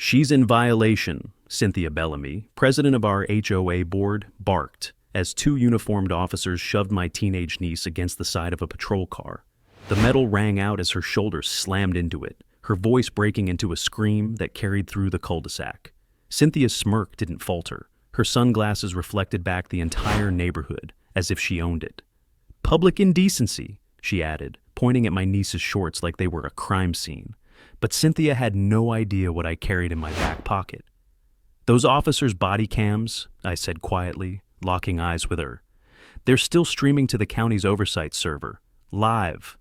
"She's in violation," Cynthia Bellamy, president of our HOA board, barked as two uniformed officers shoved my teenage niece against the side of a patrol car. The metal rang out as her shoulders slammed into it, her voice breaking into a scream that carried through the cul-de-sac. Cynthia's smirk didn't falter. Her sunglasses reflected back the entire neighborhood, as if she owned it. "Public indecency," she added, pointing at my niece's shorts like they were a crime scene. But Cynthia had no idea what I carried in my back pocket. "Those officers' body cams," I said quietly, locking eyes with her. "They're still streaming to the county's oversight server. Live."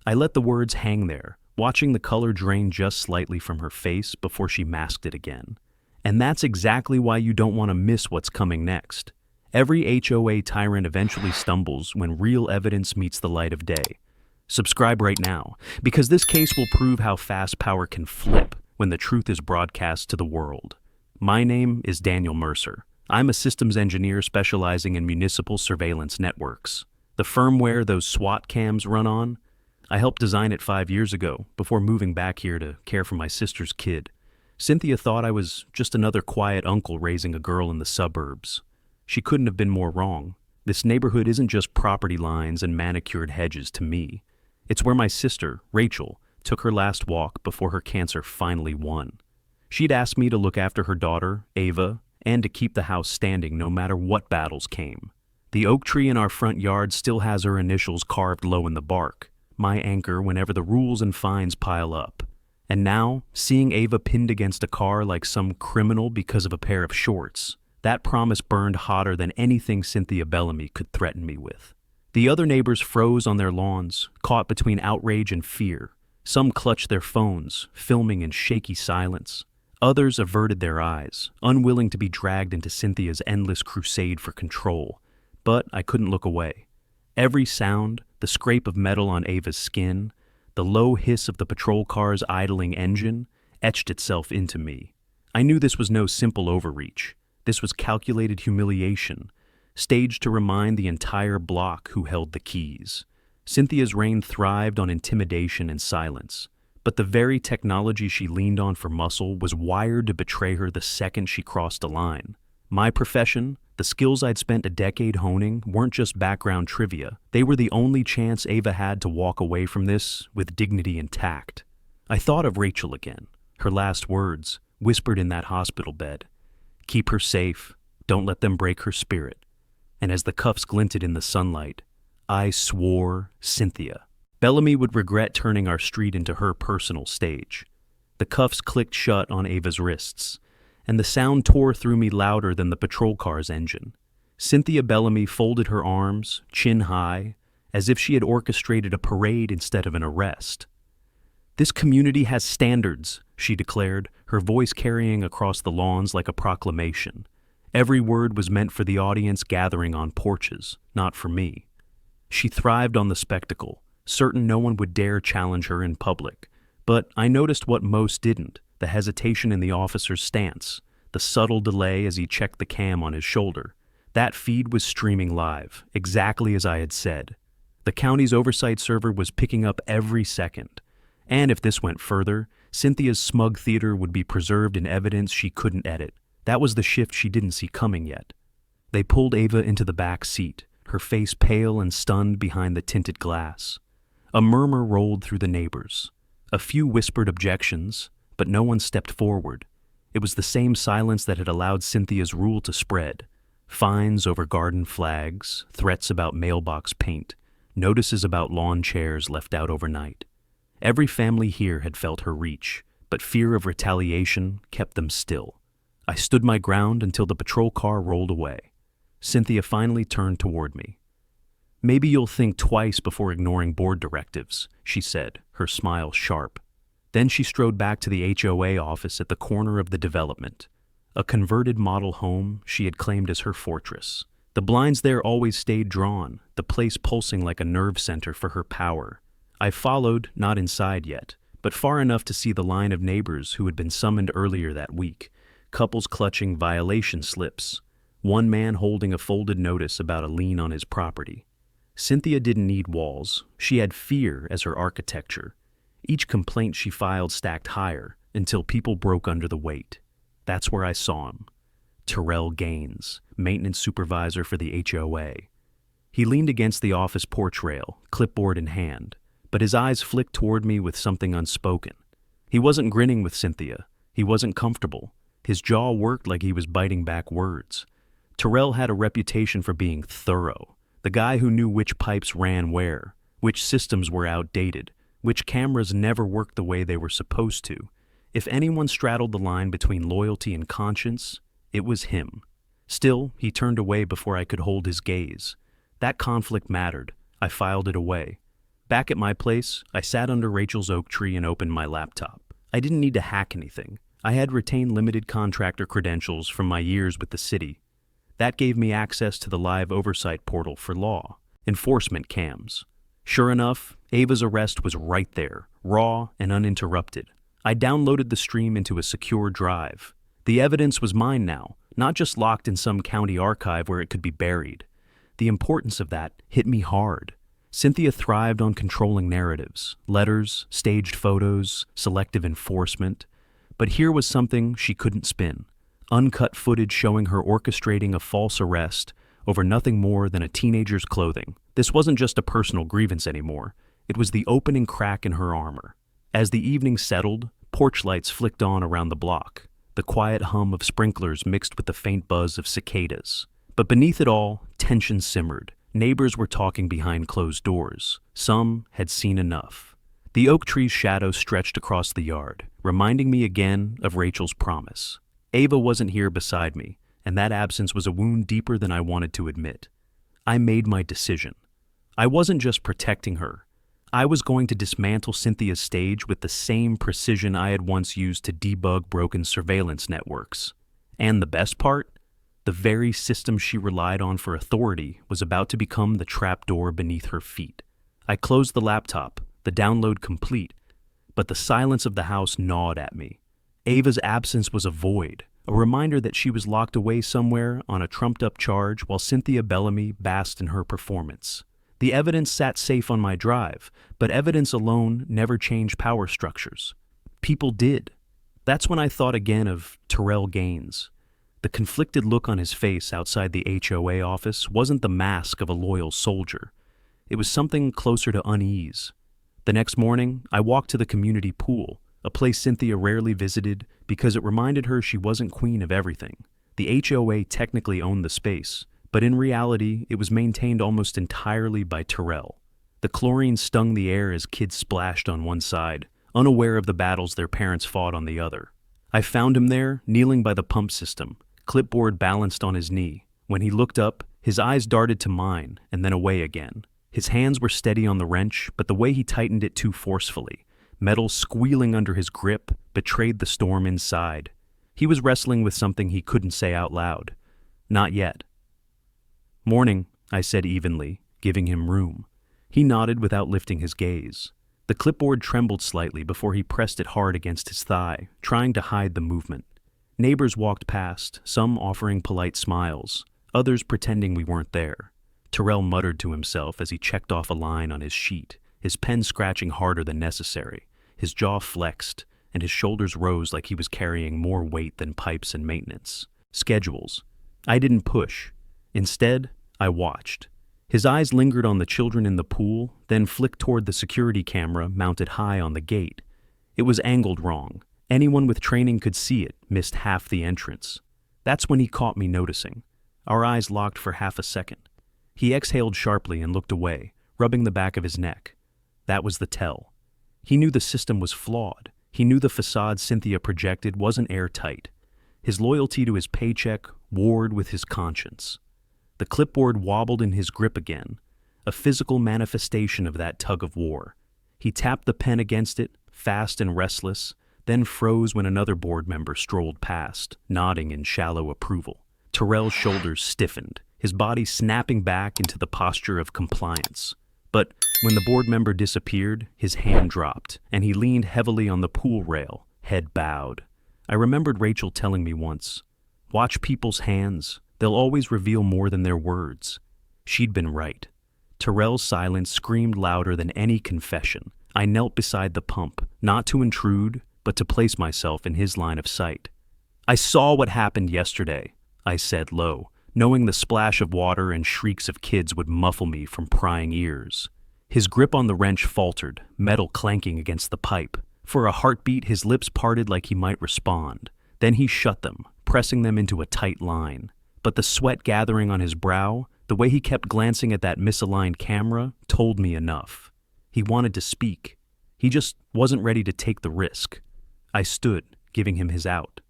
I let the words hang there, watching the color drain just slightly from her face before she masked it again. And that's exactly why you don't want to miss what's coming next. Every HOA tyrant eventually stumbles when real evidence meets the light of day. Subscribe right now, because this case will prove how fast power can flip when the truth is broadcast to the world. My name is Daniel Mercer. I'm a systems engineer specializing in municipal surveillance networks. The firmware those SWAT cams run on, I helped design it 5 years ago before moving back here to care for my sister's kid. Cynthia thought I was just another quiet uncle raising a girl in the suburbs. She couldn't have been more wrong. This neighborhood isn't just property lines and manicured hedges to me. It's where my sister, Rachel, took her last walk before her cancer finally won. She'd asked me to look after her daughter, Ava, and to keep the house standing no matter what battles came. The oak tree in our front yard still has her initials carved low in the bark, my anchor whenever the rules and fines pile up. And now, seeing Ava pinned against a car like some criminal because of a pair of shorts, that promise burned hotter than anything Cynthia Bellamy could threaten me with. The other neighbors froze on their lawns, caught between outrage and fear. Some clutched their phones, filming in shaky silence. Others averted their eyes, unwilling to be dragged into Cynthia's endless crusade for control. But I couldn't look away. Every sound, the scrape of metal on Ava's skin, the low hiss of the patrol car's idling engine, etched itself into me. I knew this was no simple overreach. This was calculated humiliation, staged to remind the entire block who held the keys. Cynthia's reign thrived on intimidation and silence, but the very technology she leaned on for muscle was wired to betray her the second she crossed a line. My profession, the skills I'd spent a decade honing, weren't just background trivia. They were the only chance Ava had to walk away from this with dignity intact. I thought of Rachel again, her last words, whispered in that hospital bed. "Keep her safe, don't let them break her spirit." And as the cuffs glinted in the sunlight, I swore Cynthia. Bellamy would regret turning our street into her personal stage. The cuffs clicked shut on Ava's wrists, and the sound tore through me louder than the patrol car's engine. Cynthia Bellamy folded her arms, chin high, as if she had orchestrated a parade instead of an arrest. "This community has standards," she declared, her voice carrying across the lawns like a proclamation. Every word was meant for the audience gathering on porches, not for me. She thrived on the spectacle, certain no one would dare challenge her in public. But I noticed what most didn't, the hesitation in the officer's stance, the subtle delay as he checked the cam on his shoulder. That feed was streaming live, exactly as I had said. The county's oversight server was picking up every second. And if this went further, Cynthia's smug theater would be preserved in evidence she couldn't edit. That was the shift she didn't see coming yet. They pulled Ava into the back seat, her face pale and stunned behind the tinted glass. A murmur rolled through the neighbors. A few whispered objections, but no one stepped forward. It was the same silence that had allowed Cynthia's rule to spread. Fines over garden flags, threats about mailbox paint, notices about lawn chairs left out overnight. Every family here had felt her reach, but fear of retaliation kept them still. I stood my ground until the patrol car rolled away. Cynthia finally turned toward me. "Maybe you'll think twice before ignoring board directives," she said, her smile sharp. Then she strode back to the HOA office at the corner of the development, a converted model home she had claimed as her fortress. The blinds there always stayed drawn, the place pulsing like a nerve center for her power. I followed, not inside yet, but far enough to see the line of neighbors who had been summoned earlier that week, couples clutching violation slips, one man holding a folded notice about a lien on his property. Cynthia didn't need walls. She had fear as her architecture. Each complaint she filed stacked higher, until people broke under the weight. That's where I saw him. Terrell Gaines, maintenance supervisor for the HOA. He leaned against the office porch rail, clipboard in hand, but his eyes flicked toward me with something unspoken. He wasn't grinning with Cynthia. He wasn't comfortable. His jaw worked like he was biting back words. Terrell had a reputation for being thorough, the guy who knew which pipes ran where, which systems were outdated, which cameras never worked the way they were supposed to. If anyone straddled the line between loyalty and conscience, it was him. Still, he turned away before I could hold his gaze. That conflict mattered. I filed it away. Back at my place, I sat under Rachel's oak tree and opened my laptop. I didn't need to hack anything. I had retained limited contractor credentials from my years with the city. That gave me access to the live oversight portal for law enforcement cams. Sure enough, Ava's arrest was right there, raw and uninterrupted. I downloaded the stream into a secure drive. The evidence was mine now, not just locked in some county archive where it could be buried. The importance of that hit me hard. Cynthia thrived on controlling narratives, letters, staged photos, selective enforcement. But here was something she couldn't spin. Uncut footage showing her orchestrating a false arrest over nothing more than a teenager's clothing. This wasn't just a personal grievance anymore. It was the opening crack in her armor. As the evening settled, porch lights flicked on around the block, the quiet hum of sprinklers mixed with the faint buzz of cicadas. But beneath it all, tension simmered. Neighbors were talking behind closed doors. Some had seen enough. The oak tree's shadow stretched across the yard, reminding me again of Rachel's promise. Ava wasn't here beside me, and that absence was a wound deeper than I wanted to admit. I made my decision. I wasn't just protecting her. I was going to dismantle Cynthia's stage with the same precision I had once used to debug broken surveillance networks. And the best part? The very system she relied on for authority was about to become the trapdoor beneath her feet. I closed the laptop, the download complete, but the silence of the house gnawed at me. Ava's absence was a void, a reminder that she was locked away somewhere on a trumped-up charge while Cynthia Bellamy basked in her performance. The evidence sat safe on my drive, but evidence alone never changed power structures. People did. That's when I thought again of Terrell Gaines. The conflicted look on his face outside the HOA office wasn't the mask of a loyal soldier. It was something closer to unease. The next morning, I walked to the community pool, a place Cynthia rarely visited because it reminded her she wasn't queen of everything. The HOA technically owned the space, but in reality, it was maintained almost entirely by Terrell. The chlorine stung the air as kids splashed on one side, unaware of the battles their parents fought on the other. I found him there, kneeling by the pump system, clipboard balanced on his knee. When he looked up, his eyes darted to mine and then away again. His hands were steady on the wrench, but the way he tightened it too forcefully, metal squealing under his grip, betrayed the storm inside. He was wrestling with something he couldn't say out loud. Not yet. "Morning," I said evenly, giving him room. He nodded without lifting his gaze. The clipboard trembled slightly before he pressed it hard against his thigh, trying to hide the movement. Neighbors walked past, some offering polite smiles, others pretending we weren't there. Terrell muttered to himself as he checked off a line on his sheet, his pen scratching harder than necessary. His jaw flexed, and his shoulders rose like he was carrying more weight than pipes and maintenance. Schedules. I didn't push. Instead, I watched. His eyes lingered on the children in the pool, then flicked toward the security camera mounted high on the gate. It was angled wrong. Anyone with training could see it, missed half the entrance. That's when he caught me noticing. Our eyes locked for half a second. He exhaled sharply and looked away, rubbing the back of his neck. That was the tell. He knew the system was flawed. He knew the facade Cynthia projected wasn't airtight. His loyalty to his paycheck warred with his conscience. The clipboard wobbled in his grip again, a physical manifestation of that tug of war. He tapped the pen against it, fast and restless, then froze when another board member strolled past, nodding in shallow approval. Terrell's shoulders stiffened, his body snapping back into the posture of compliance. But when the board member disappeared, his hand dropped, and he leaned heavily on the pool rail, head bowed. I remembered Rachel telling me once, "Watch people's hands. They'll always reveal more than their words." She'd been right. Terrell's silence screamed louder than any confession. I knelt beside the pump, not to intrude, but to place myself in his line of sight. "I saw what happened yesterday," I said low, knowing the splash of water and shrieks of kids would muffle me from prying ears. His grip on the wrench faltered, metal clanking against the pipe. For a heartbeat, his lips parted like he might respond. Then he shut them, pressing them into a tight line. But the sweat gathering on his brow, the way he kept glancing at that misaligned camera, told me enough. He wanted to speak. He just wasn't ready to take the risk. I stood, giving him his out.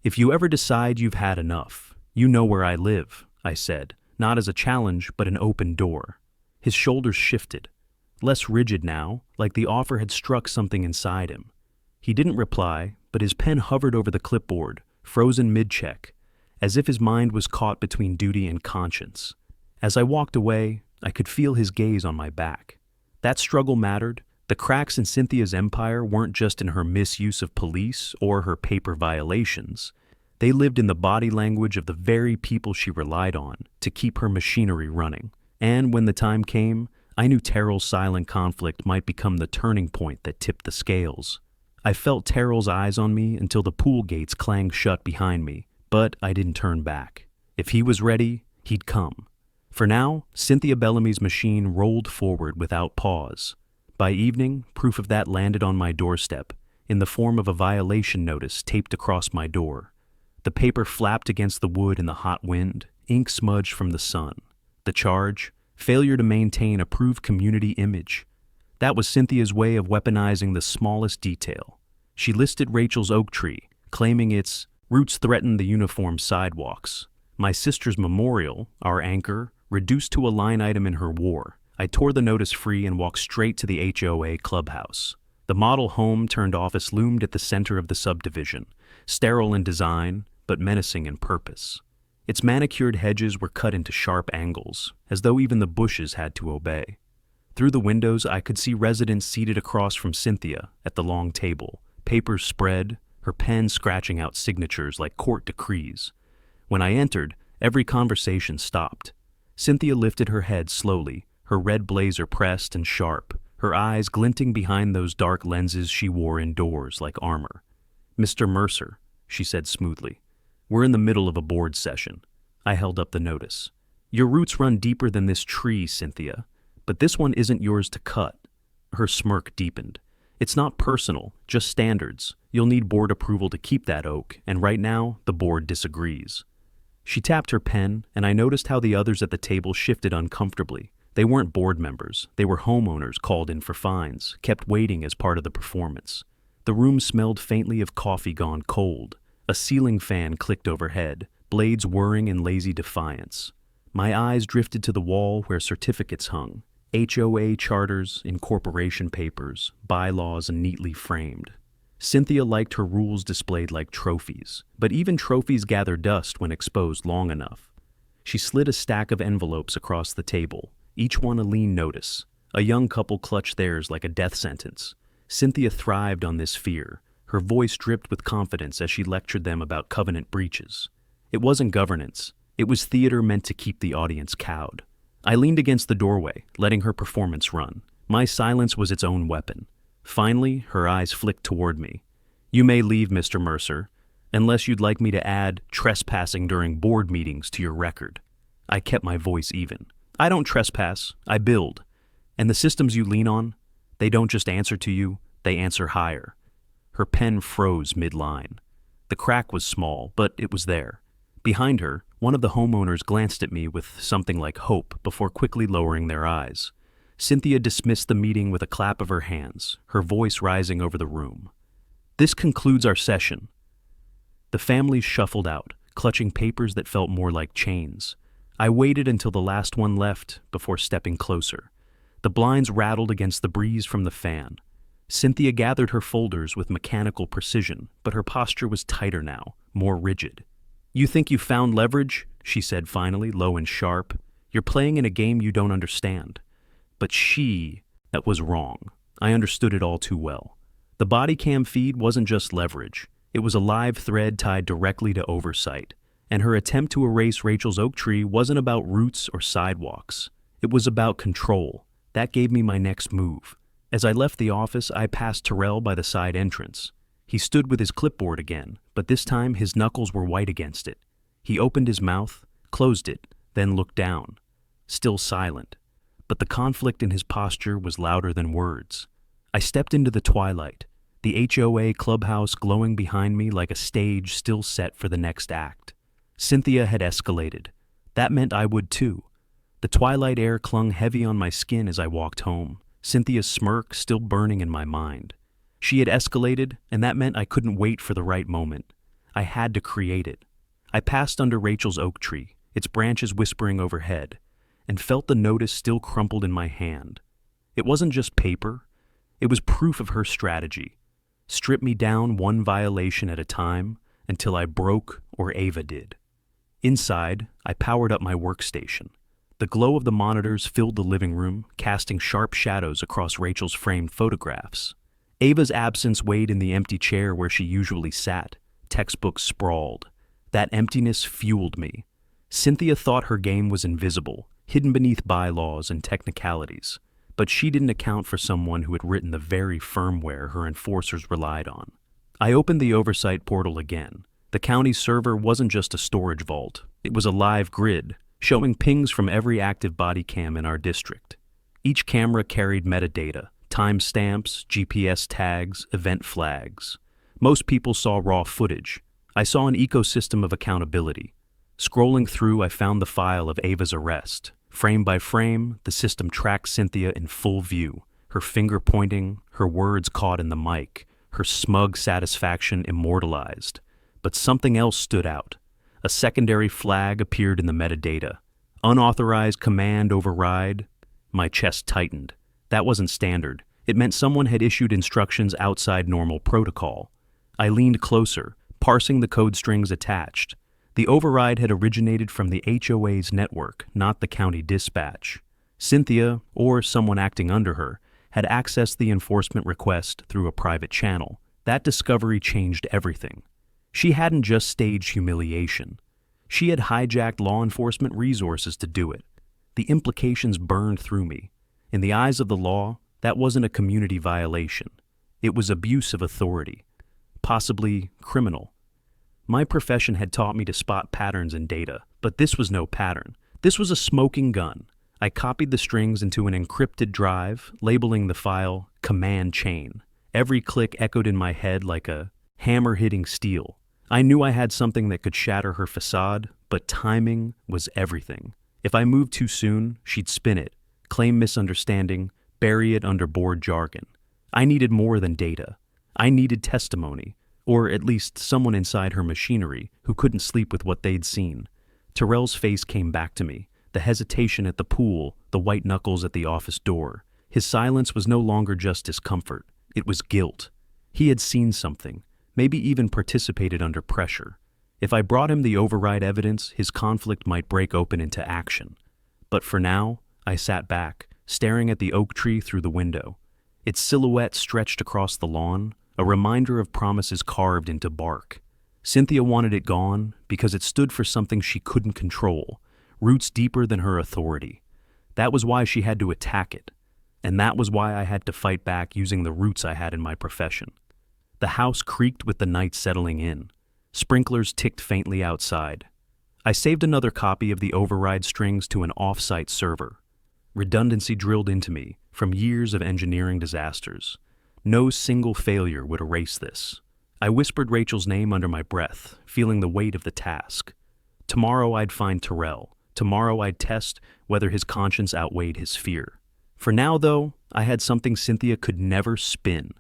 "If you ever decide you've had enough, you know where I live," I said, not as a challenge, but an open door. His shoulders shifted, less rigid now, like the offer had struck something inside him. He didn't reply, but his pen hovered over the clipboard, frozen mid-check, as if his mind was caught between duty and conscience. As I walked away, I could feel his gaze on my back. That struggle mattered. The cracks in Cynthia's empire weren't just in her misuse of police or her paper violations. They lived in the body language of the very people she relied on to keep her machinery running. And when the time came, I knew Terrell's silent conflict might become the turning point that tipped the scales. I felt Terrell's eyes on me until the pool gates clanged shut behind me, but I didn't turn back. If he was ready, he'd come. For now, Cynthia Bellamy's machine rolled forward without pause. By evening, proof of that landed on my doorstep, in the form of a violation notice taped across my door. The paper flapped against the wood in the hot wind, ink smudged from the sun. The charge: failure to maintain approved community image. That was Cynthia's way of weaponizing the smallest detail. She listed Rachel's oak tree, claiming its roots threatened the uniform sidewalks. My sister's memorial, our anchor, reduced to a line item in her war. I tore the notice free and walked straight to the HOA clubhouse. The model home turned office loomed at the center of the subdivision, sterile in design, but menacing in purpose. Its manicured hedges were cut into sharp angles, as though even the bushes had to obey. Through the windows, I could see residents seated across from Cynthia at the long table, papers spread, her pen scratching out signatures like court decrees. When I entered, every conversation stopped. Cynthia lifted her head slowly, her red blazer pressed and sharp, her eyes glinting behind those dark lenses she wore indoors like armor. "Mr. Mercer," she said smoothly, "we're in the middle of a board session." I held up the notice. "Your roots run deeper than this tree, Cynthia, but this one isn't yours to cut." Her smirk deepened. "It's not personal, just standards. You'll need board approval to keep that oak, and right now, the board disagrees." She tapped her pen, and I noticed how the others at the table shifted uncomfortably. They weren't board members. They were homeowners called in for fines, kept waiting as part of the performance. The room smelled faintly of coffee gone cold. A ceiling fan clicked overhead, blades whirring in lazy defiance. My eyes drifted to the wall where certificates hung. HOA charters, incorporation papers, bylaws neatly framed. Cynthia liked her rules displayed like trophies, but even trophies gather dust when exposed long enough. She slid a stack of envelopes across the table, each one a lean notice. A young couple clutched theirs like a death sentence. Cynthia thrived on this fear. Her voice dripped with confidence as she lectured them about covenant breaches. It wasn't governance. It was theater meant to keep the audience cowed. I leaned against the doorway, letting her performance run. My silence was its own weapon. Finally, her eyes flicked toward me. "You may leave, Mr. Mercer, unless you'd like me to add trespassing during board meetings to your record." I kept my voice even. "I don't trespass, I build. And the systems you lean on, they don't just answer to you, they answer higher." Her pen froze mid-line. The crack was small, but it was there. Behind her, one of the homeowners glanced at me with something like hope before quickly lowering their eyes. Cynthia dismissed the meeting with a clap of her hands, her voice rising over the room. "This concludes our session." The families shuffled out, clutching papers that felt more like chains. I waited until the last one left before stepping closer. The blinds rattled against the breeze from the fan. Cynthia gathered her folders with mechanical precision, but her posture was tighter now, more rigid. "You think you found leverage?" she said finally, low and sharp. "You're playing in a game you don't understand." But that was wrong. I understood it all too well. The body cam feed wasn't just leverage. It was a live thread tied directly to oversight. And her attempt to erase Rachel's oak tree wasn't about roots or sidewalks. It was about control. That gave me my next move. As I left the office, I passed Terrell by the side entrance. He stood with his clipboard again, but this time his knuckles were white against it. He opened his mouth, closed it, then looked down. Still silent. But the conflict in his posture was louder than words. I stepped into the twilight, the HOA clubhouse glowing behind me like a stage still set for the next act. Cynthia had escalated. That meant I would too. The twilight air clung heavy on my skin as I walked home, Cynthia's smirk still burning in my mind. She had escalated, and that meant I couldn't wait for the right moment. I had to create it. I passed under Rachel's oak tree, its branches whispering overhead, and felt the notice still crumpled in my hand. It wasn't just paper. It was proof of her strategy. Strip me down one violation at a time until I broke or Ava did. Inside, I powered up my workstation. The glow of the monitors filled the living room, casting sharp shadows across Rachel's framed photographs. Ava's absence weighed in the empty chair where she usually sat. Textbooks sprawled. That emptiness fueled me. Cynthia thought her game was invisible, hidden beneath bylaws and technicalities, but she didn't account for someone who had written the very firmware her enforcers relied on. I opened the oversight portal again. The county's server wasn't just a storage vault. It was a live grid, showing pings from every active body cam in our district. Each camera carried metadata, timestamps, GPS tags, event flags. Most people saw raw footage. I saw an ecosystem of accountability. Scrolling through, I found the file of Ava's arrest. Frame by frame, the system tracked Cynthia in full view, her finger pointing, her words caught in the mic, her smug satisfaction immortalized. But something else stood out. A secondary flag appeared in the metadata. Unauthorized command override. My chest tightened. That wasn't standard. It meant someone had issued instructions outside normal protocol. I leaned closer, parsing the code strings attached. The override had originated from the HOA's network, not the county dispatch. Cynthia, or someone acting under her, had accessed the enforcement request through a private channel. That discovery changed everything. She hadn't just staged humiliation. She had hijacked law enforcement resources to do it. The implications burned through me. In the eyes of the law, that wasn't a community violation. It was abuse of authority, possibly criminal. My profession had taught me to spot patterns in data, but this was no pattern. This was a smoking gun. I copied the strings into an encrypted drive, labeling the file command chain. Every click echoed in my head like a hammer hitting steel. I knew I had something that could shatter her facade, but timing was everything. If I moved too soon, she'd spin it, claim misunderstanding, bury it under board jargon. I needed more than data. I needed testimony, or at least someone inside her machinery who couldn't sleep with what they'd seen. Terrell's face came back to me, the hesitation at the pool, the white knuckles at the office door. His silence was no longer just discomfort. It was guilt. He had seen something, maybe even participated under pressure. If I brought him the override evidence, his conflict might break open into action. But for now, I sat back, staring at the oak tree through the window. Its silhouette stretched across the lawn, a reminder of promises carved into bark. Cynthia wanted it gone because it stood for something she couldn't control, roots deeper than her authority. That was why she had to attack it, and that was why I had to fight back using the roots I had in my profession. The house creaked with the night settling in. Sprinklers ticked faintly outside. I saved another copy of the override strings to an off-site server. Redundancy drilled into me from years of engineering disasters. No single failure would erase this. I whispered Rachel's name under my breath, feeling the weight of the task. Tomorrow I'd find Terrell. Tomorrow I'd test whether his conscience outweighed his fear. For now, though, I had something Cynthia could never spin.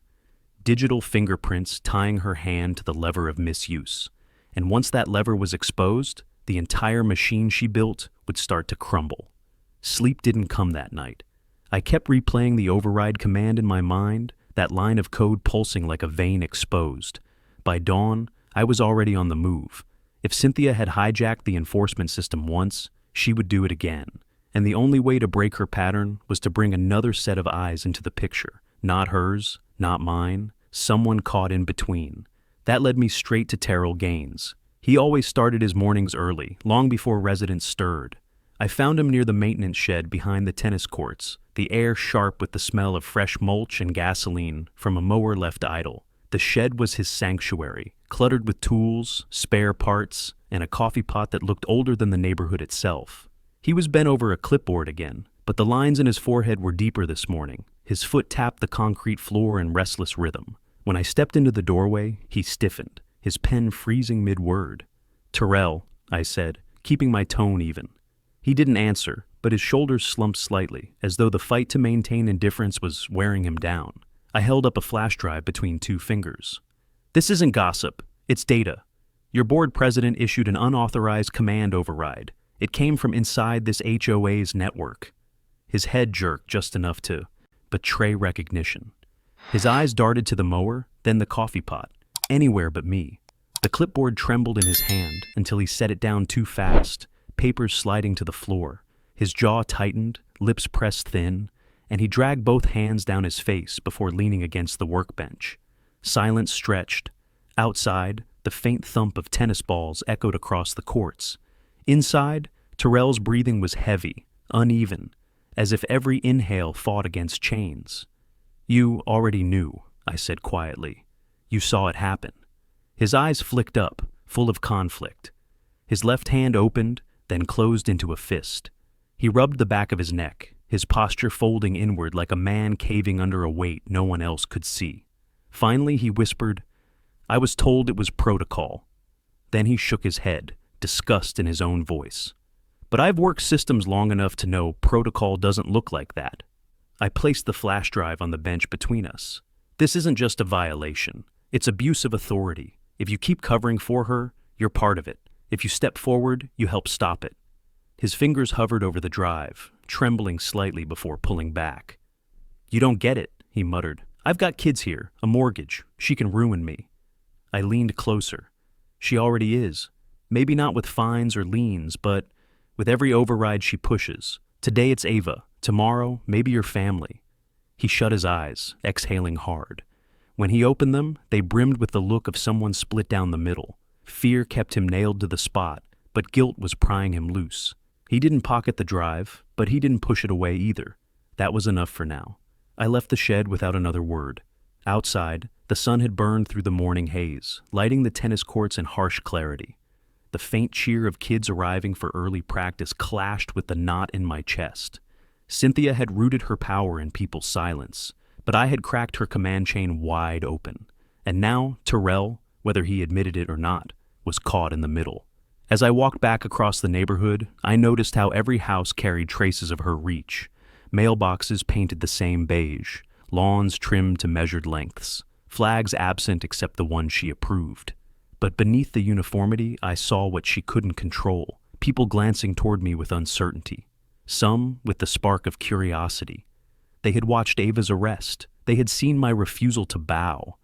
Digital fingerprints tying her hand to the lever of misuse. And once that lever was exposed, the entire machine she built would start to crumble. Sleep didn't come that night. I kept replaying the override command in my mind, that line of code pulsing like a vein exposed. By dawn, I was already on the move. If Cynthia had hijacked the enforcement system once, she would do it again. And the only way to break her pattern was to bring another set of eyes into the picture. Not hers, not mine, someone caught in between. That led me straight to Terrell Gaines. He always started his mornings early, long before residents stirred. I found him near the maintenance shed behind the tennis courts, the air sharp with the smell of fresh mulch and gasoline from a mower left idle. The shed was his sanctuary, cluttered with tools, spare parts, and a coffee pot that looked older than the neighborhood itself. He was bent over a clipboard again, but the lines in his forehead were deeper this morning. His foot tapped the concrete floor in restless rhythm. When I stepped into the doorway, he stiffened, his pen freezing mid-word. "Terrell," I said, keeping my tone even. He didn't answer, but his shoulders slumped slightly, as though the fight to maintain indifference was wearing him down. I held up a flash drive between two fingers. "This isn't gossip, it's data. Your board president issued an unauthorized command override. It came from inside this HOA's network." His head jerked just enough to betray recognition. His eyes darted to the mower, then the coffee pot. Anywhere but me. The clipboard trembled in his hand until he set it down too fast, papers sliding to the floor. His jaw tightened, lips pressed thin, and he dragged both hands down his face before leaning against the workbench. Silence stretched. Outside, the faint thump of tennis balls echoed across the courts. Inside, Terrell's breathing was heavy, uneven, as if every inhale fought against chains. "You already knew," I said quietly. "You saw it happen." His eyes flicked up, full of conflict. His left hand opened, then closed into a fist. He rubbed the back of his neck, his posture folding inward like a man caving under a weight no one else could see. Finally, he whispered, "I was told it was protocol." Then he shook his head, disgust in his own voice. "But I've worked systems long enough to know protocol doesn't look like that." I placed the flash drive on the bench between us. "This isn't just a violation. It's abuse of authority. If you keep covering for her, you're part of it. If you step forward, you help stop it." His fingers hovered over the drive, trembling slightly before pulling back. "You don't get it," he muttered. "I've got kids here, a mortgage. She can ruin me." I leaned closer. "She already is. Maybe not with fines or liens, but with every override she pushes. Today it's Ava. Tomorrow, maybe your family." He shut his eyes, exhaling hard. When he opened them, they brimmed with the look of someone split down the middle. Fear kept him nailed to the spot, but guilt was prying him loose. He didn't pocket the drive, but he didn't push it away either. That was enough for now. I left the shed without another word. Outside, the sun had burned through the morning haze, lighting the tennis courts in harsh clarity. The faint cheer of kids arriving for early practice clashed with the knot in my chest. Cynthia had rooted her power in people's silence, but I had cracked her command chain wide open. And now, Terrell, whether he admitted it or not, was caught in the middle. As I walked back across the neighborhood, I noticed how every house carried traces of her reach. Mailboxes painted the same beige, lawns trimmed to measured lengths, flags absent except the one she approved. But beneath the uniformity, I saw what she couldn't control, people glancing toward me with uncertainty. Some with the spark of curiosity. They had watched Ava's arrest. They had seen my refusal to bow.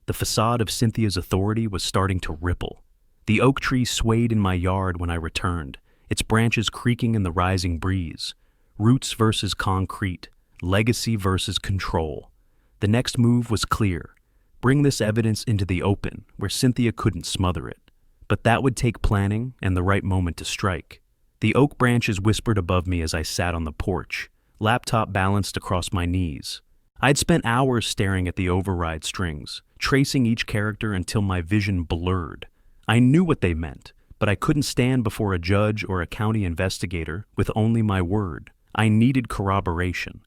The facade of Cynthia's authority was starting to ripple. The oak tree swayed in my yard when I returned, its branches creaking in the rising breeze. Roots versus concrete, legacy versus control. The next move was clear. Bring this evidence into the open, where Cynthia couldn't smother it. But that would take planning and the right moment to strike. The oak branches whispered above me as I sat on the porch, laptop balanced across my knees. I'd spent hours staring at the override strings, tracing each character until my vision blurred. I knew what they meant, but I couldn't stand before a judge or a county investigator with only my word. I needed corroboration.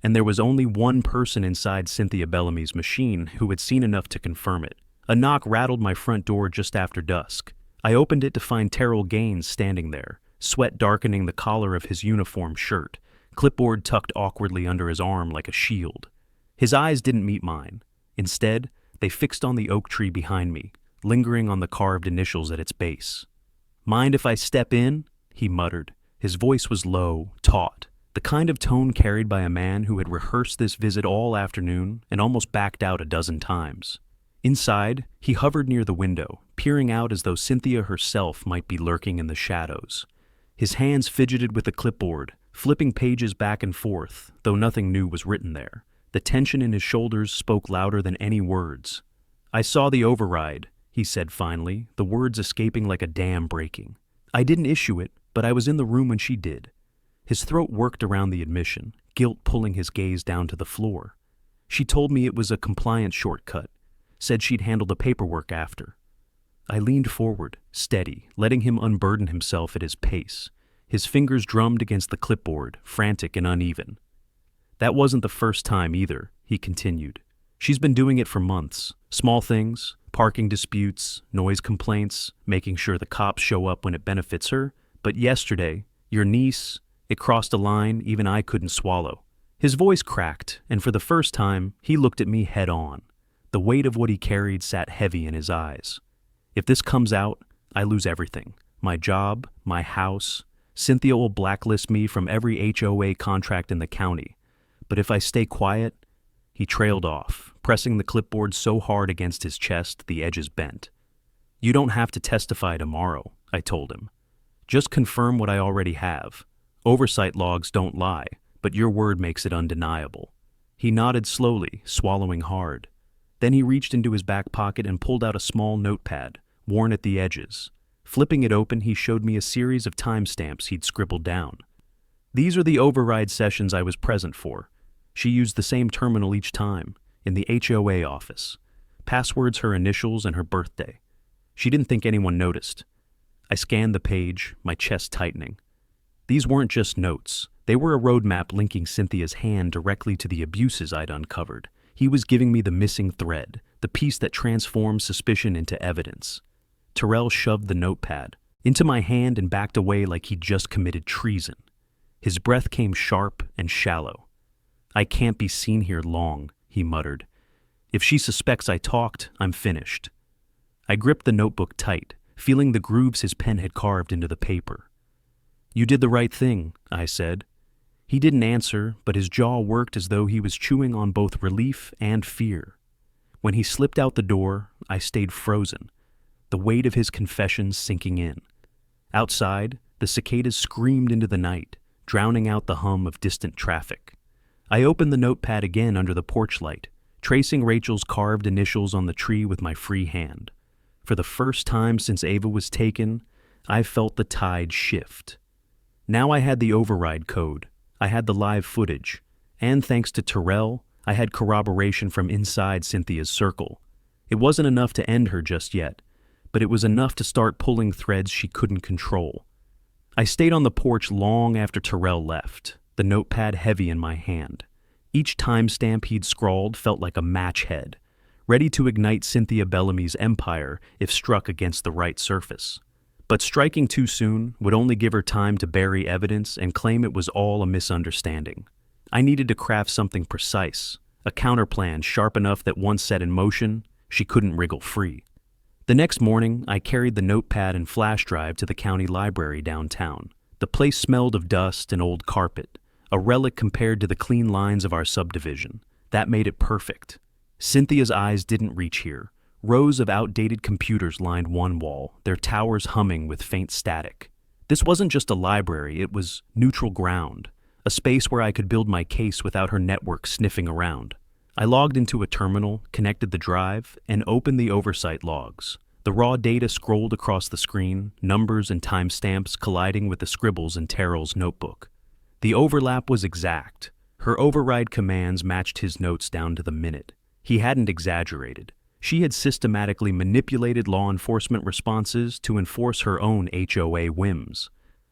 And there was only one person inside Cynthia Bellamy's machine who had seen enough to confirm it. A knock rattled my front door just after dusk. I opened it to find Terrell Gaines standing there, sweat darkening the collar of his uniform shirt, clipboard tucked awkwardly under his arm like a shield. His eyes didn't meet mine. Instead, they fixed on the oak tree behind me, lingering on the carved initials at its base. "Mind if I step in?" he muttered. His voice was low, taut, the kind of tone carried by a man who had rehearsed this visit all afternoon and almost backed out a dozen times. Inside, he hovered near the window, peering out as though Cynthia herself might be lurking in the shadows. His hands fidgeted with the clipboard, flipping pages back and forth, though nothing new was written there. The tension in his shoulders spoke louder than any words. "I saw the override," he said finally, the words escaping like a dam breaking. "I didn't issue it, but I was in the room when she did." His throat worked around the admission, guilt pulling his gaze down to the floor. "She told me it was a compliance shortcut. said she'd handle the paperwork after. I leaned forward, steady, letting him unburden himself at his pace. His fingers drummed against the clipboard, frantic and uneven. That wasn't the first time either, he continued. She's been doing it for months. Small things, parking disputes, noise complaints, making sure the cops show up when it benefits her. But yesterday, your niece, it crossed a line even I couldn't swallow. His voice cracked, and for the first time, he looked at me head on. The weight of what he carried sat heavy in his eyes. If this comes out, I lose everything. My job, my house. Cynthia will blacklist me from every HOA contract in the county. But if I stay quiet, he trailed off, pressing the clipboard so hard against his chest the edges bent. You don't have to testify tomorrow, I told him. Just confirm what I already have. Oversight logs don't lie, but your word makes it undeniable. He nodded slowly, swallowing hard. Then he reached into his back pocket and pulled out a small notepad, worn at the edges. Flipping it open, he showed me a series of timestamps he'd scribbled down. These are the override sessions I was present for. She used the same terminal each time, in the HOA office. Passwords her initials and her birthday. She didn't think anyone noticed. I scanned the page, my chest tightening. These weren't just notes. They were a roadmap linking Cynthia's hand directly to the abuses I'd uncovered. He was giving me the missing thread, the piece that transformed suspicion into evidence. Terrell shoved the notepad into my hand and backed away like he'd just committed treason. His breath came sharp and shallow. I can't be seen here long, he muttered. If she suspects I talked, I'm finished. I gripped the notebook tight, feeling the grooves his pen had carved into the paper. You did the right thing, I said. He didn't answer, but his jaw worked as though he was chewing on both relief and fear. When he slipped out the door, I stayed frozen, the weight of his confession sinking in. Outside, the cicadas screamed into the night, drowning out the hum of distant traffic. I opened the notepad again under the porch light, tracing Rachel's carved initials on the tree with my free hand. For the first time since Ava was taken, I felt the tide shift. Now I had the override code, I had the live footage, and thanks to Terrell, I had corroboration from inside Cynthia's circle. It wasn't enough to end her just yet, but it was enough to start pulling threads she couldn't control. I stayed on the porch long after Terrell left, the notepad heavy in my hand. Each timestamp he'd scrawled felt like a match head, ready to ignite Cynthia Bellamy's empire if struck against the right surface. But striking too soon would only give her time to bury evidence and claim it was all a misunderstanding. I needed to craft something precise, a counterplan sharp enough that once set in motion, she couldn't wriggle free. The next morning, I carried the notepad and flash drive to the county library downtown. The place smelled of dust and old carpet, a relic compared to the clean lines of our subdivision. That made it perfect. Cynthia's eyes didn't reach here. Rows of outdated computers lined one wall, their towers humming with faint static. This wasn't just a library, it was neutral ground, a space where I could build my case without her network sniffing around. I logged into a terminal, connected the drive, and opened the oversight logs. The raw data scrolled across the screen, numbers and timestamps colliding with the scribbles in Terrell's notebook. The overlap was exact. Her override commands matched his notes down to the minute. He hadn't exaggerated. She had systematically manipulated law enforcement responses to enforce her own HOA whims.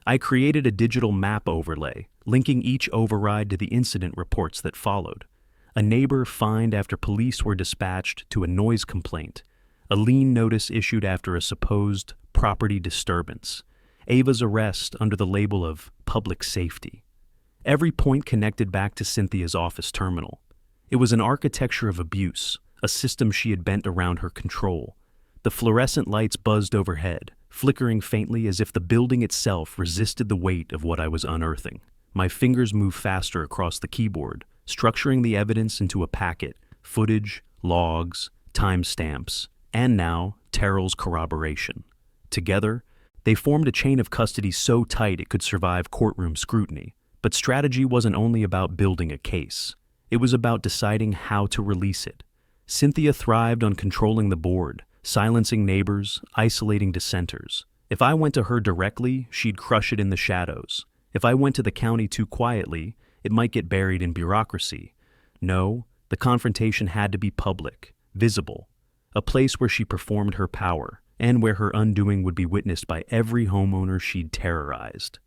I created a digital map overlay, linking each override to the incident reports that followed. A neighbor fined after police were dispatched to a noise complaint. A lien notice issued after a supposed property disturbance. Ava's arrest under the label of public safety. Every point connected back to Cynthia's office terminal. It was an architecture of abuse, a system she had bent around her control. The fluorescent lights buzzed overhead, flickering faintly as if the building itself resisted the weight of what I was unearthing. My fingers moved faster across the keyboard, structuring the evidence into a packet, footage, logs, timestamps, and now Terrell's corroboration. Together, they formed a chain of custody so tight it could survive courtroom scrutiny. But strategy wasn't only about building a case. It was about deciding how to release it. Cynthia thrived on controlling the board, silencing neighbors, isolating dissenters. If I went to her directly, she'd crush it in the shadows. If I went to the county too quietly, it might get buried in bureaucracy. No, the confrontation had to be public, visible. a place where she performed her power, and where her undoing would be witnessed by every homeowner she'd terrorized.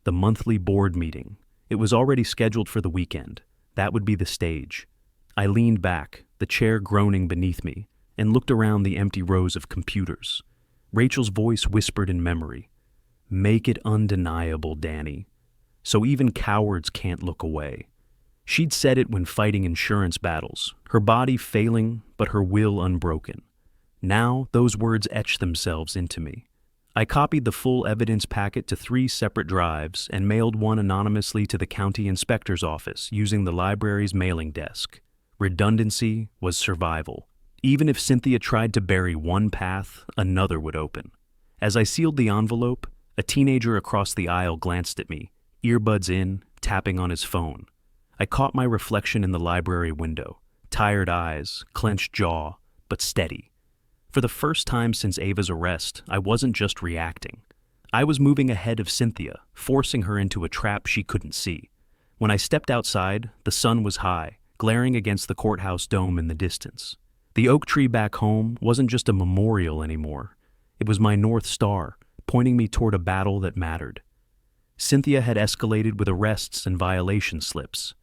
The monthly board meeting. It was already scheduled for the weekend. That would be the stage. I leaned back, the chair groaning beneath me, and looked around the empty rows of computers. Rachel's voice whispered in memory, "Make it undeniable, Danny, so even cowards can't look away." She'd said it when fighting insurance battles, her body failing but her will unbroken. Now those words etched themselves into me. I copied the full evidence packet to 3 separate drives and mailed one anonymously to the county inspector's office using the library's mailing desk. Redundancy was survival. Even if Cynthia tried to bury one path, another would open. As I sealed the envelope, a teenager across the aisle glanced at me, earbuds in, tapping on his phone. I caught my reflection in the library window, tired eyes, clenched jaw, but steady. For the first time since Ava's arrest, I wasn't just reacting. I was moving ahead of Cynthia, forcing her into a trap she couldn't see. When I stepped outside, the sun was high, glaring against the courthouse dome in the distance. The oak tree back home wasn't just a memorial anymore. It was my North Star, pointing me toward a battle that mattered. Cynthia had escalated with arrests and violation slips.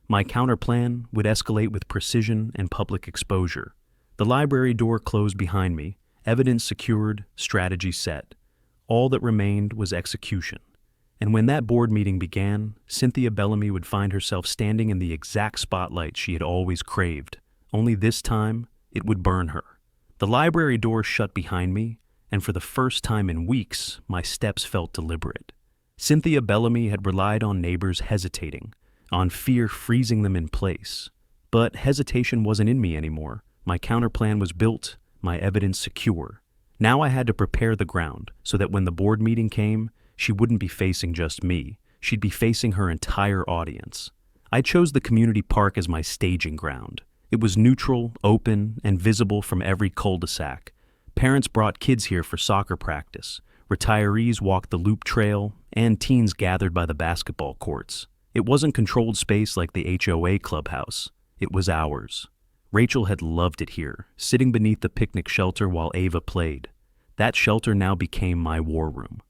My counterplan would escalate with precision and public exposure. The library door closed behind me, evidence secured, strategy set. All that remained was execution. And when that board meeting began, Cynthia Bellamy would find herself standing in the exact spotlight she had always craved. Only this time, it would burn her. The library door shut behind me, and for the first time in weeks, my steps felt deliberate. Cynthia Bellamy had relied on neighbors hesitating, on fear freezing them in place. But hesitation wasn't in me anymore. My counterplan was built, my evidence secure. Now I had to prepare the ground so that when the board meeting came, she wouldn't be facing just me. She'd be facing her entire audience. I chose the community park as my staging ground. It was neutral, open, and visible from every cul-de-sac. Parents brought kids here for soccer practice. Retirees walked the loop trail, and teens gathered by the basketball courts. It wasn't controlled space like the HOA clubhouse. It was ours. Rachel had loved it here, sitting beneath the picnic shelter while Ava played. That shelter now became my war room.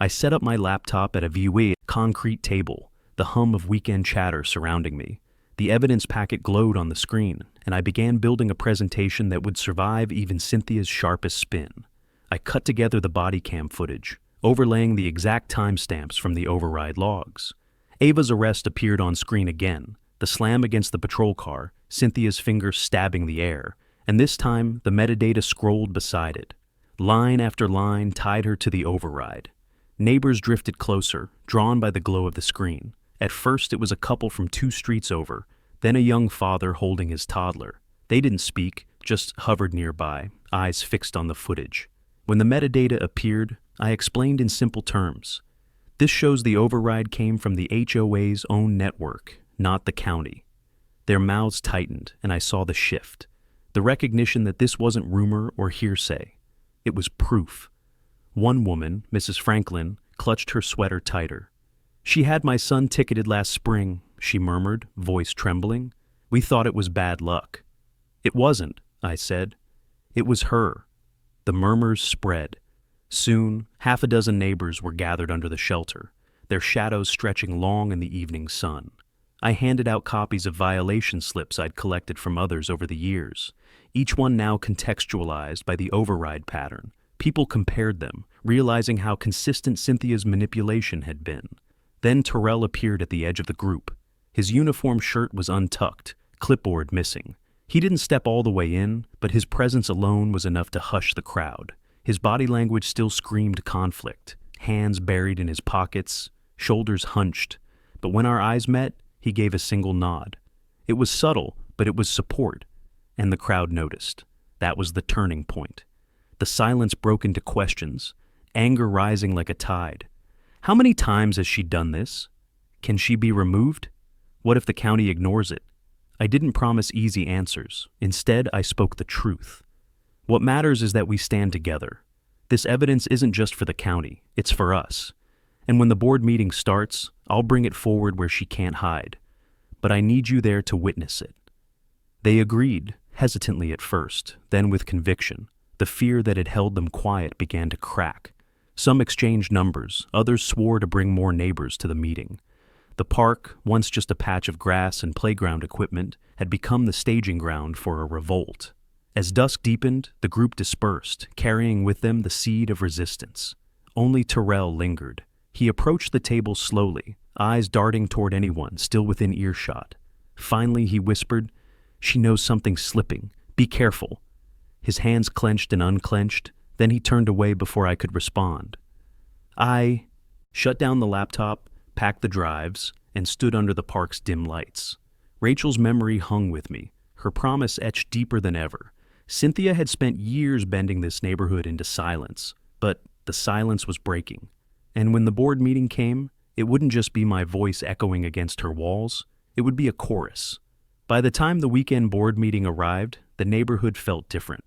I set up my laptop at a VW concrete table, the hum of weekend chatter surrounding me. The evidence packet glowed on the screen, and I began building a presentation that would survive even Cynthia's sharpest spin. I cut together the body cam footage, overlaying the exact timestamps from the override logs. Ava's arrest appeared on screen again, the slam against the patrol car, Cynthia's fingers stabbing the air, and this time the metadata scrolled beside it. Line after line tied her to the override. Neighbors drifted closer, drawn by the glow of the screen. At first it was a couple from 2 streets over, then a young father holding his toddler. They didn't speak, just hovered nearby, eyes fixed on the footage. When the metadata appeared, I explained in simple terms. This shows the override came from the HOA's own network, not the county. Their mouths tightened, and I saw the shift. The recognition that this wasn't rumor or hearsay. It was proof. One woman, Mrs. Franklin, clutched her sweater tighter. "She had my son ticketed last spring," she murmured, voice trembling. "We thought it was bad luck." "It wasn't," I said. "It was her." The murmurs spread. Soon, 6 neighbors were gathered under the shelter, their shadows stretching long in the evening sun. I handed out copies of violation slips I'd collected from others over the years, each one now contextualized by the override pattern. People compared them, realizing how consistent Cynthia's manipulation had been. Then Terrell appeared at the edge of the group. His uniform shirt was untucked, clipboard missing. He didn't step all the way in, but his presence alone was enough to hush the crowd. His body language still screamed conflict, hands buried in his pockets, shoulders hunched. But when our eyes met, he gave a single nod. It was subtle, but it was support. And the crowd noticed. That was the turning point. The silence broke into questions, anger rising like a tide. How many times has she done this? Can she be removed? What if the county ignores it? I didn't promise easy answers. Instead, I spoke the truth. What matters is that we stand together. This evidence isn't just for the county, it's for us. And when the board meeting starts, I'll bring it forward where she can't hide. But I need you there to witness it. They agreed, hesitantly at first, then with conviction. The fear that had held them quiet began to crack. Some exchanged numbers, others swore to bring more neighbors to the meeting. The park, once just a patch of grass and playground equipment, had become the staging ground for a revolt. As dusk deepened, the group dispersed, carrying with them the seed of resistance. Only Terrell lingered. He approached the table slowly, eyes darting toward anyone still within earshot. Finally, he whispered, "She knows something's slipping. Be careful." His hands clenched and unclenched, then he turned away before I could respond. I shut down the laptop, packed the drives, and stood under the park's dim lights. Rachel's memory hung with me, her promise etched deeper than ever. Cynthia had spent years bending this neighborhood into silence, but the silence was breaking. And when the board meeting came, it wouldn't just be my voice echoing against her walls, it would be a chorus. By the time the weekend board meeting arrived, the neighborhood felt different.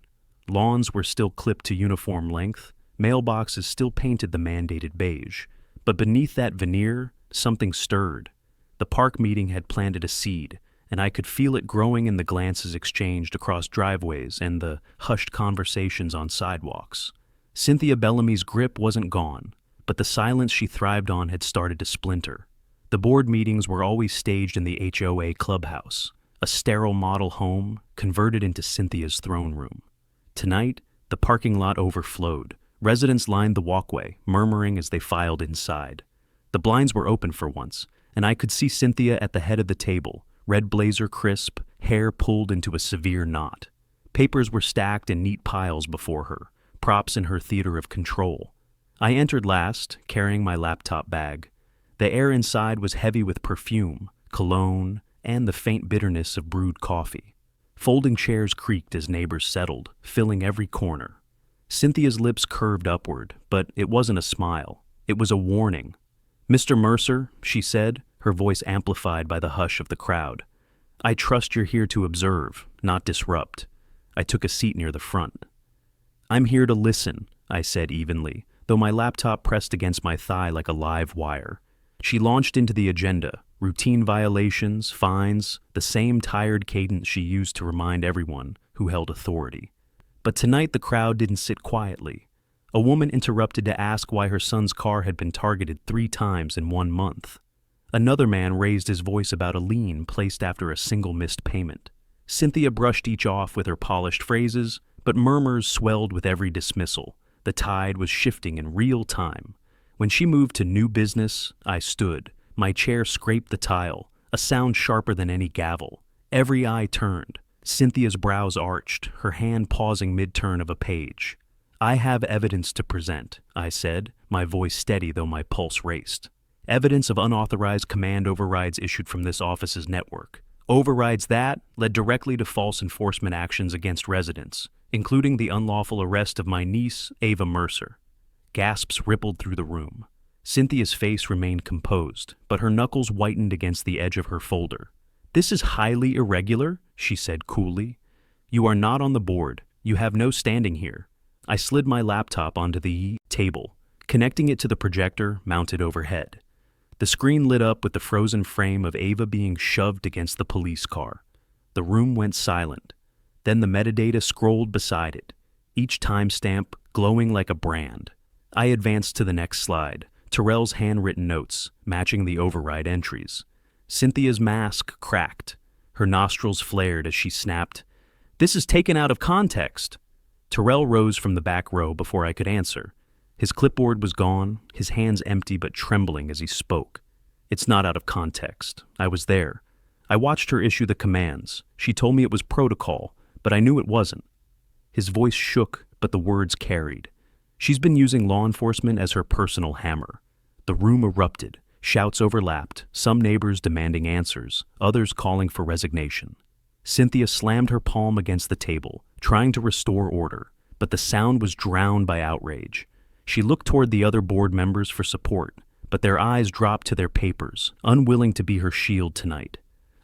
Lawns were still clipped to uniform length, mailboxes still painted the mandated beige, but beneath that veneer, something stirred. The park meeting had planted a seed, and I could feel it growing in the glances exchanged across driveways and the hushed conversations on sidewalks. Cynthia Bellamy's grip wasn't gone, but the silence she thrived on had started to splinter. The board meetings were always staged in the HOA clubhouse, a sterile model home converted into Cynthia's throne room. Tonight, the parking lot overflowed. Residents lined the walkway, murmuring as they filed inside. The blinds were open for once, and I could see Cynthia at the head of the table, red blazer crisp, hair pulled into a severe knot. Papers were stacked in neat piles before her, props in her theater of control. I entered last, carrying my laptop bag. The air inside was heavy with perfume, cologne, and the faint bitterness of brewed coffee. Folding chairs creaked as neighbors settled, filling every corner. Cynthia's lips curved upward, but it wasn't a smile. It was a warning. "Mr. Mercer," she said, her voice amplified by the hush of the crowd. "I trust you're here to observe, not disrupt." I took a seat near the front. "I'm here to listen," I said evenly, though my laptop pressed against my thigh like a live wire. She launched into the agenda. Routine violations, fines, the same tired cadence she used to remind everyone who held authority. But tonight the crowd didn't sit quietly. A woman interrupted to ask why her son's car had been targeted 3 times in 1 month. Another man raised his voice about a lien placed after a single missed payment. Cynthia brushed each off with her polished phrases, but murmurs swelled with every dismissal. The tide was shifting in real time. When she moved to new business, I stood. My chair scraped the tile, a sound sharper than any gavel. Every eye turned. Cynthia's brows arched, her hand pausing mid-turn of a page. "I have evidence to present," I said, my voice steady though my pulse raced. "Evidence of unauthorized command overrides issued from this office's network. Overrides that led directly to false enforcement actions against residents, including the unlawful arrest of my niece, Ava Mercer." Gasps rippled through the room. Cynthia's face remained composed, but her knuckles whitened against the edge of her folder. "This is highly irregular," she said coolly. "You are not on the board. You have no standing here." I slid my laptop onto the table, connecting it to the projector mounted overhead. The screen lit up with the frozen frame of Ava being shoved against the police car. The room went silent. Then the metadata scrolled beside it, each timestamp glowing like a brand. I advanced to the next slide, Terrell's handwritten notes, matching the override entries. Cynthia's mask cracked. Her nostrils flared as she snapped, "This is taken out of context." Terrell rose from the back row before I could answer. His clipboard was gone, his hands empty but trembling as he spoke. "It's not out of context. I was there. I watched her issue the commands. She told me it was protocol, but I knew it wasn't." His voice shook, but the words carried. "She's been using law enforcement as her personal hammer." The room erupted. Shouts overlapped, some neighbors demanding answers, others calling for resignation. Cynthia slammed her palm against the table, trying to restore order, but the sound was drowned by outrage. She looked toward the other board members for support, but their eyes dropped to their papers, unwilling to be her shield tonight.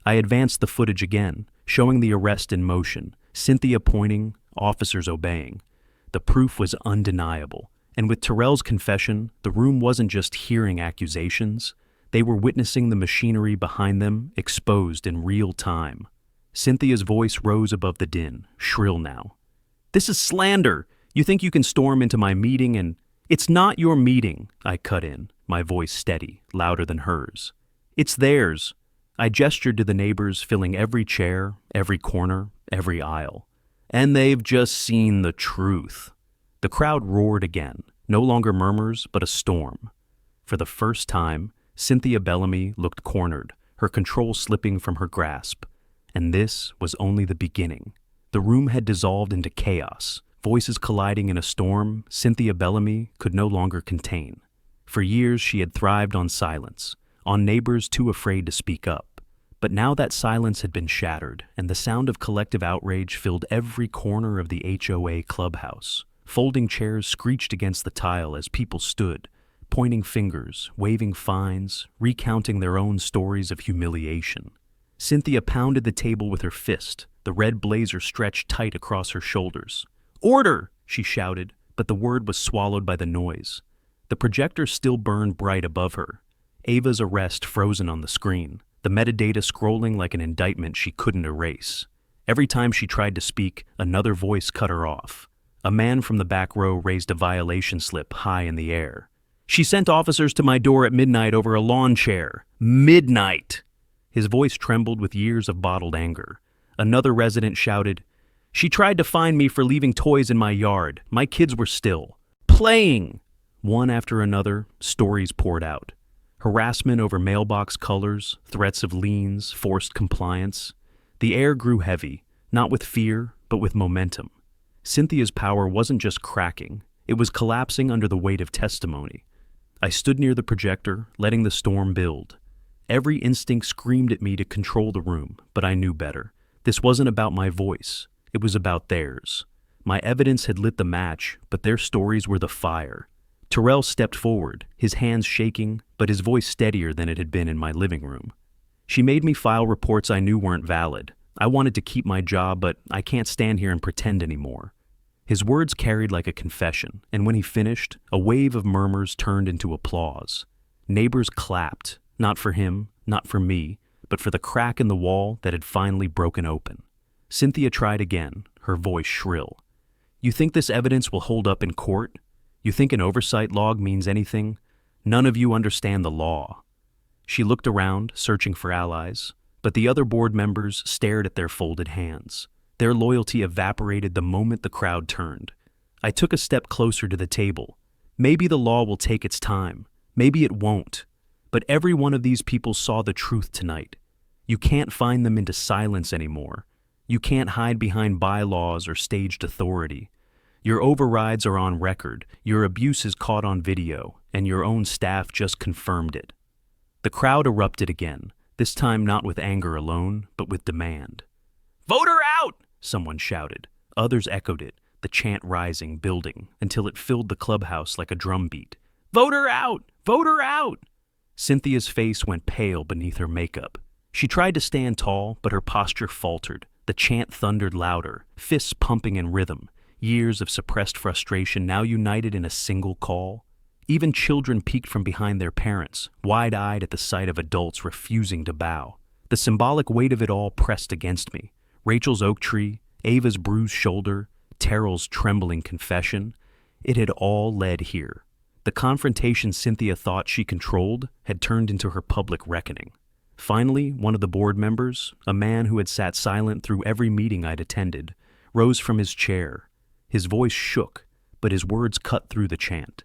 I advanced the footage again, showing the arrest in motion, Cynthia pointing, officers obeying. The proof was undeniable, and with Terrell's confession, the room wasn't just hearing accusations, they were witnessing the machinery behind them exposed in real time. Cynthia's voice rose above the din, shrill now. "This is slander! You think you can storm into my meeting and—" "It's not your meeting," I cut in, my voice steady, louder than hers. "It's theirs." I gestured to the neighbors, filling every chair, every corner, every aisle. "And they've just seen the truth." The crowd roared again, no longer murmurs, but a storm. For the first time, Cynthia Bellamy looked cornered, her control slipping from her grasp. And this was only the beginning. The room had dissolved into chaos, voices colliding in a storm Cynthia Bellamy could no longer contain. For years she had thrived on silence, on neighbors too afraid to speak up. But now that silence had been shattered, and the sound of collective outrage filled every corner of the HOA clubhouse. Folding chairs screeched against the tile as people stood, pointing fingers, waving fines, recounting their own stories of humiliation. Cynthia pounded the table with her fist, the red blazer stretched tight across her shoulders. "Order!" she shouted, but the word was swallowed by the noise. The projector still burned bright above her. Ava's arrest frozen on the screen, the metadata scrolling like an indictment she couldn't erase. Every time she tried to speak, another voice cut her off. A man from the back row raised a violation slip high in the air. "She sent officers to my door at midnight over a lawn chair. Midnight!" His voice trembled with years of bottled anger. Another resident shouted, "She tried to fine me for leaving toys in my yard. My kids were still playing." One after another, stories poured out. Harassment over mailbox colors, threats of liens, forced compliance. The air grew heavy, not with fear, but with momentum. Cynthia's power wasn't just cracking, it was collapsing under the weight of testimony. I stood near the projector, letting the storm build. Every instinct screamed at me to control the room, but I knew better. This wasn't about my voice, it was about theirs. My evidence had lit the match, but their stories were the fire. Terrell stepped forward, his hands shaking, but his voice steadier than it had been in my living room. "She made me file reports I knew weren't valid. I wanted to keep my job, but I can't stand here and pretend anymore." His words carried like a confession, and when he finished, a wave of murmurs turned into applause. Neighbors clapped, not for him, not for me, but for the crack in the wall that had finally broken open. Cynthia tried again, her voice shrill. "You think this evidence will hold up in court? You think an oversight log means anything? None of you understand the law." She looked around, searching for allies, but the other board members stared at their folded hands. Their loyalty evaporated the moment the crowd turned. I took a step closer to the table. Maybe the law will take its time. Maybe it won't. But every one of these people saw the truth tonight. You can't find them into silence anymore. You can't hide behind bylaws or staged authority. Your overrides are on record, your abuse is caught on video, and your own staff just confirmed it. The crowd erupted again, this time not with anger alone, but with demand. "Vote her out!" someone shouted. Others echoed it, the chant rising, building, until it filled the clubhouse like a drumbeat. "Vote her out! Vote her out!" Cynthia's face went pale beneath her makeup. She tried to stand tall, but her posture faltered. The chant thundered louder, fists pumping in rhythm. Years of suppressed frustration now united in a single call. Even children peeked from behind their parents, wide-eyed at the sight of adults refusing to bow. The symbolic weight of it all pressed against me. Rachel's oak tree, Ava's bruised shoulder, Terrell's trembling confession. It had all led here. The confrontation Cynthia thought she controlled had turned into her public reckoning. Finally, one of the board members, a man who had sat silent through every meeting I'd attended, rose from his chair. His voice shook, but his words cut through the chant.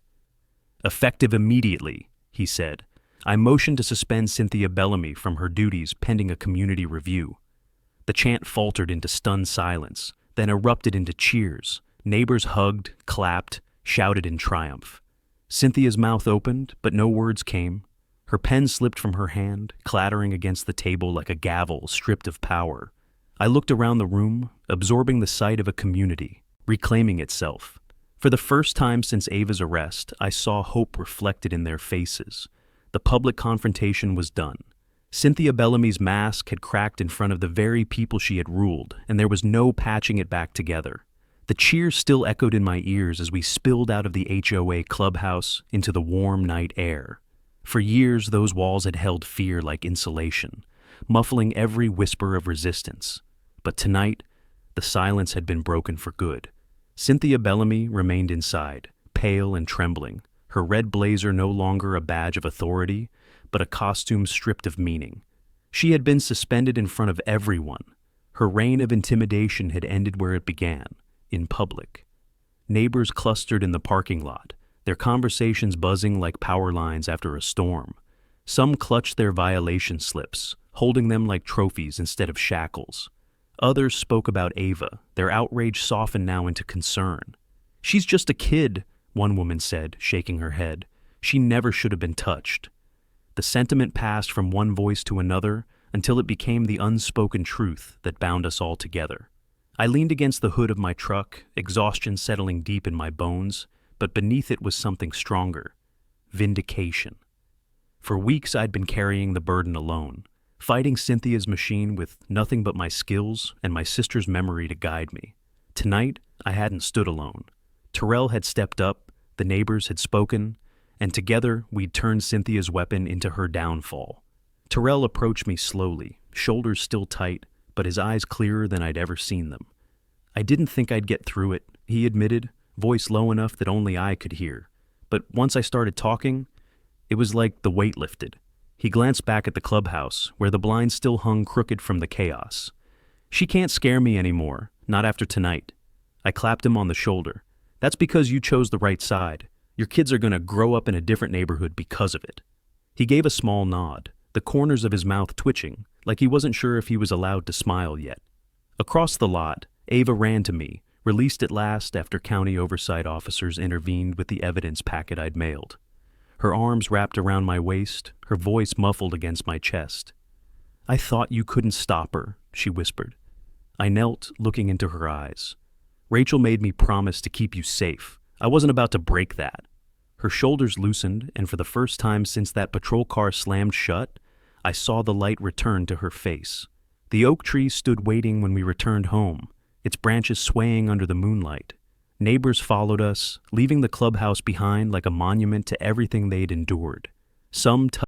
"Effective immediately," he said. "I motion to suspend Cynthia Bellamy from her duties pending a community review." The chant faltered into stunned silence, then erupted into cheers. Neighbors hugged, clapped, shouted in triumph. Cynthia's mouth opened, but no words came. Her pen slipped from her hand, clattering against the table like a gavel stripped of power. I looked around the room, absorbing the sight of a community, reclaiming itself. For the first time since Ava's arrest, I saw hope reflected in their faces. The public confrontation was done. Cynthia Bellamy's mask had cracked in front of the very people she had ruled, and there was no patching it back together. The cheers still echoed in my ears as we spilled out of the HOA clubhouse into the warm night air. For years, those walls had held fear like insulation, muffling every whisper of resistance. But tonight, the silence had been broken for good. Cynthia Bellamy remained inside, pale and trembling, her red blazer no longer a badge of authority, but a costume stripped of meaning. She had been suspended in front of everyone. Her reign of intimidation had ended where it began, in public. Neighbors clustered in the parking lot, their conversations buzzing like power lines after a storm. Some clutched their violation slips, holding them like trophies instead of shackles. Others spoke about Ava, their outrage softened now into concern. "She's just a kid," one woman said, shaking her head. "She never should have been touched." The sentiment passed from one voice to another until it became the unspoken truth that bound us all together. I leaned against the hood of my truck, exhaustion settling deep in my bones, but beneath it was something stronger: vindication. For weeks I'd been carrying the burden alone, fighting Cynthia's machine with nothing but my skills and my sister's memory to guide me. Tonight, I hadn't stood alone. Terrell had stepped up, the neighbors had spoken, and together we'd turned Cynthia's weapon into her downfall. Terrell approached me slowly, shoulders still tight, but his eyes clearer than I'd ever seen them. "I didn't think I'd get through it," he admitted, voice low enough that only I could hear. "But once I started talking, it was like the weight lifted." He glanced back at the clubhouse, where the blinds still hung crooked from the chaos. "She can't scare me anymore, not after tonight." I clapped him on the shoulder. "That's because you chose the right side. Your kids are going to grow up in a different neighborhood because of it." He gave a small nod, the corners of his mouth twitching, like he wasn't sure if he was allowed to smile yet. Across the lot, Ava ran to me, released at last after county oversight officers intervened with the evidence packet I'd mailed. Her arms wrapped around my waist, her voice muffled against my chest. "I thought you couldn't stop her," she whispered. I knelt, looking into her eyes. "Rachel made me promise to keep you safe. I wasn't about to break that." Her shoulders loosened, and for the first time since that patrol car slammed shut, I saw the light return to her face. The oak tree stood waiting when we returned home, its branches swaying under the moonlight. Neighbors followed us, leaving the clubhouse behind like a monument to everything they'd endured. Some